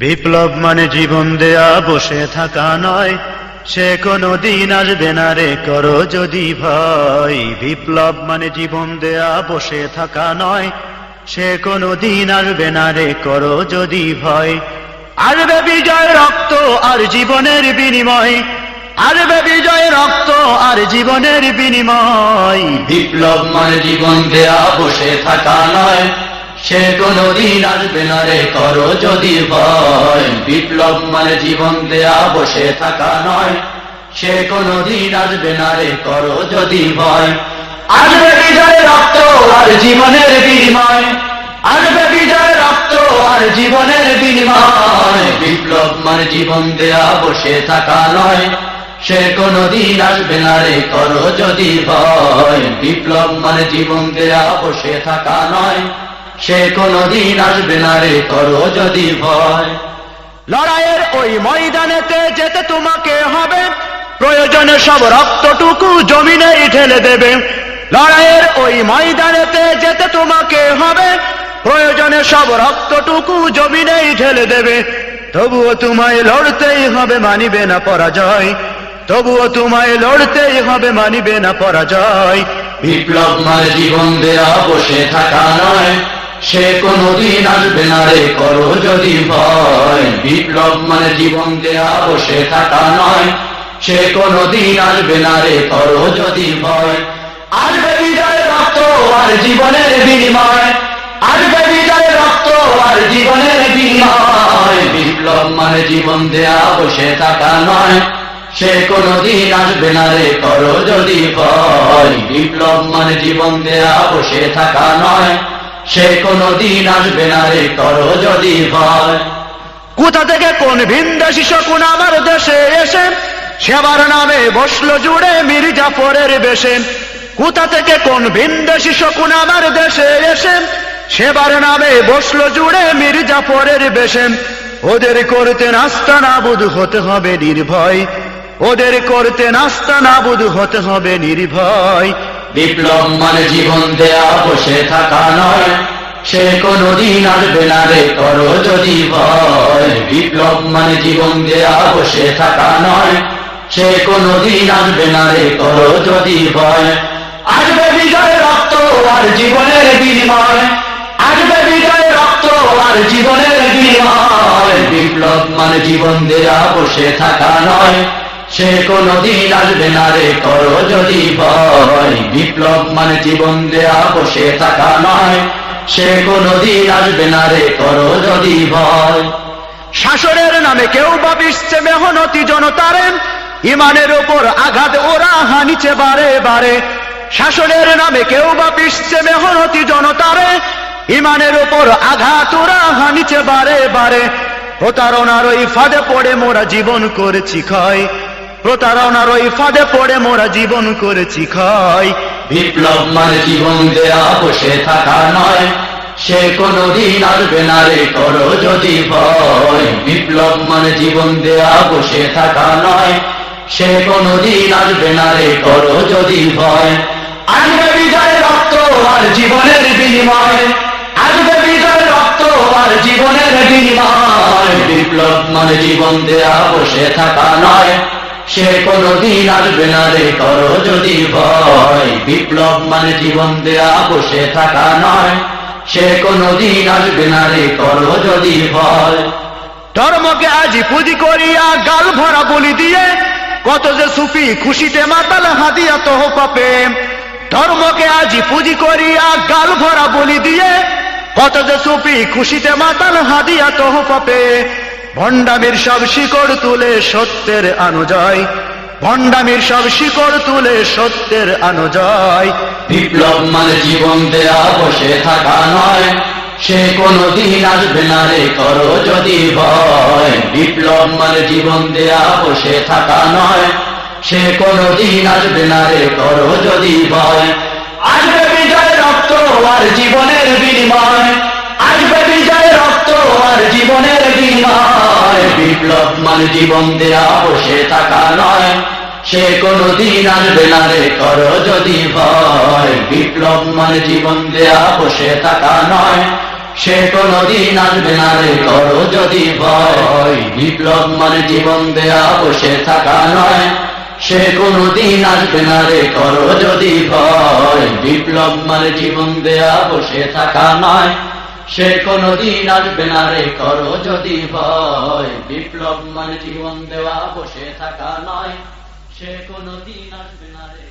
বিপ্লব মানে জীবন দেয়া বসে থাকা নয়, সে কোনো দিন আসবে না রে করো যদি ভয়। বিপ্লব মানে জীবন দেয়া বসে থাকা নয়, সে কোনো দিন আসবে না রে করো যদি ভয়। আসবে বিজয় রক্ত আর জীবনের বিনিময়, আসবে বিজয় রক্ত আর জীবনের বিনিময়। বিপ্লব মানে জীবন দেয়া বসে থাকা নয়, সে কোনো দিন আসবে না রে করো যদি ভয়। বিপ্লব মানে জীবন দেয়া বসে থাকা নয়, সে কোনো দিন আসবে না রে করো যদি ভয়। আসবে বিজয় রক্ত আর জীবনের বিনিময়, আসবে বিজয় রক্ত আর জীবনের বিনিময়। বিপ্লব মানে জীবন দেয়া বসে থাকা নয়, সে কোনো দিন আসবে না রে করো যদি ভয়। বিপ্লব মানে জীবন দেয়া বসে থাকা নয়, সে কোনো দিন আসবে না রে করো যদি ভয়। লড়াইয়ের ওই ময়দানেতে যেতে তোমাকে হবে, প্রয়োজনে সব রক্তটুকু জমিনেই ঢেলে দেবে। লড়াইয়ের ওই ময়দানেতে যেতে তোমাকে হবে, প্রয়োজনে সব রক্তটুকু জমিনেই ঢেলে দেবে। তবুও তোমায় লড়তেই হবে, মানিবে না পরাজয়। তবুও তোমায় লড়তেই হবে, মানিবে না পরাজয়। বিপ্লব মানে জীবন দেয়া বসে থাকা নয়, সে কোনো দিন আসবে না রে করো যদি ভয়। বিপ্লব মানে জীবন দেয়া বসে থাকা নয়, সে কোনো দিন আসবে না রে করো যদি ভয়। আসবে বিজয় রক্ত আর জীবনের বিনিময়, আসবে বিজয় রক্ত আর জীবনের বিনিময়। বিপ্লব মানে জীবন দেয়া বসে থাকা নয়, সে কোনো দিন আসবে না রে করো যদি ভয়। বিপ্লব মানে জীবন দেয়া বসে থাকা নয়, সে কোনো দিন আসবে না রে করো যদি ভয়। কোথা থেকে কোন ভিনদেশী শকুন আমার দেশে এসে, সেবার নামে বসলো জুড়ে মীর জাফরের বেশে। কোথা থেকে কোন ভিনদেশী শকুন আমার দেশে এসে, সেবার নামে বসলো জুড়ে মীর জাফরের বেশে। ওদের করতে নাস্তা নাবুদ হতে হবে নির্ভয়, ওদের করতে নাস্তা নাবুদ হতে হবে নির্ভয়। বিপ্লব মানে জীবন দেয়া বসে থাকা নয়, সে কোনো দিন আসবে না রে করো যদি ভয়। বিপ্লব মানে জীবন দেয়া বসে থাকা নয়, সে কোনো দিন আসবে না রে করো যদি ভয়। আসবে বিজয় রক্ত আর জীবনের বিনিময়, আসবে বিজয় রক্ত আর জীবনের বিনিময়। বিপ্লব মানে জীবন দেয়া বসে থাকা নয়, সে কোনো দিন আসবে না রে করো যদি ভয়। বিপ্লব মানে জীবন দেয়া বসে থাকা নয়, সে কোনো দিন আসবে না রে করো যদি ভয়। শাসনের নামে কেউ বা পিষছে মেহনতি জনতারে, ইমানের ওপর আঘাত ওরা হানিছে বারে বারে। শাসনের নামে কেউ বা পিষছে মেহনতি জনতারে, ইমানের ওপর আঘাত ওরা হানিছে বারে বারে। প্রতারণার ওই ফাঁদে পড়ে মোরা জীবন করেছি ক্ষয়, প্রতারণার ওই ফাঁদে পড়ে মোরা জীবন করেছি ক্ষয়। বিপ্লব মানে জীবন দেয়া বসে থাকা নয়, সে কোনো দিন আসবে না রে করো যদি ভয়। বিপ্লব মানে জীবন দেয়া বসে থাকা নয়, সে কোনো দিন আসবে না রে করো যদি ভয়। আসবে বিজয় রক্ত আর জীবনের বিনিময়, আসবে বিজয় রক্ত আর জীবনের বিনিময়। বিপ্লব মানে জীবন দেয়া বসে থাকা নয়, সে কোনো দিন আসবে না রে করো যদি ভয়। বিপ্লব মানে জীবন দেয়া বসে থাকা নয়, সে কোনো দিন আসবে না রে করো যদি ভয়। ধর্মকে আজি পুঁজি করিয়া গাল ভরা বলি দিয়ে, কত যে সুফি খুশিতে মাতাল হাদিয়া তহ পাপে। ধর্মকে আজি পুঁজি করিয়া গাল ভরা বলি দিয়ে, কত যে সুফি খুশিতে মাতাল হাদিয়া তহ পাপে। ভণ্ডামির সব শিকড় তুলে সত্যের আনুজয়, ভণ্ডামির সব শিকড় তুলে সত্যের আনুজয়। বিপ্লব মানে জীবন দেয়া বসে থাকা নয়, সে কোনো দিন আসবে না রে করো যদি ভয়। বিপ্লব মানে জীবন দেয়া বসে থাকা নয়, সে কোনো দিন আসবে না রে করো যদি ভয়। আসবে বিজয় রক্ত আর জীবনের বিনিময়, আসবে বিজয় রক্ত আর জীবনের বিনিময়। বিপ্লব মানে জীবন দেয়া বসে থাকা নয়, সে কোনো দিন আসবে না রে করো যদি ভয়। বিপ্লব মানে জীবন দেয়া বসে থাকা নয়, সে কোনদিন আসবে না রে করো যদি ভয় বিপ্লব মানে জীবন দেয়া বসে থাকা নয় সে কোনদিন আসবে না রে করো যদি ভয় বিপ্লব মানে জীবন দেয়া বসে থাকা নয় সে কোনদিন আসবে না রে করো যদি ভয় বিপ্লব মানে জীবন দেওয়া বসে থাকা নয় সে কোনদিন আসবে না রে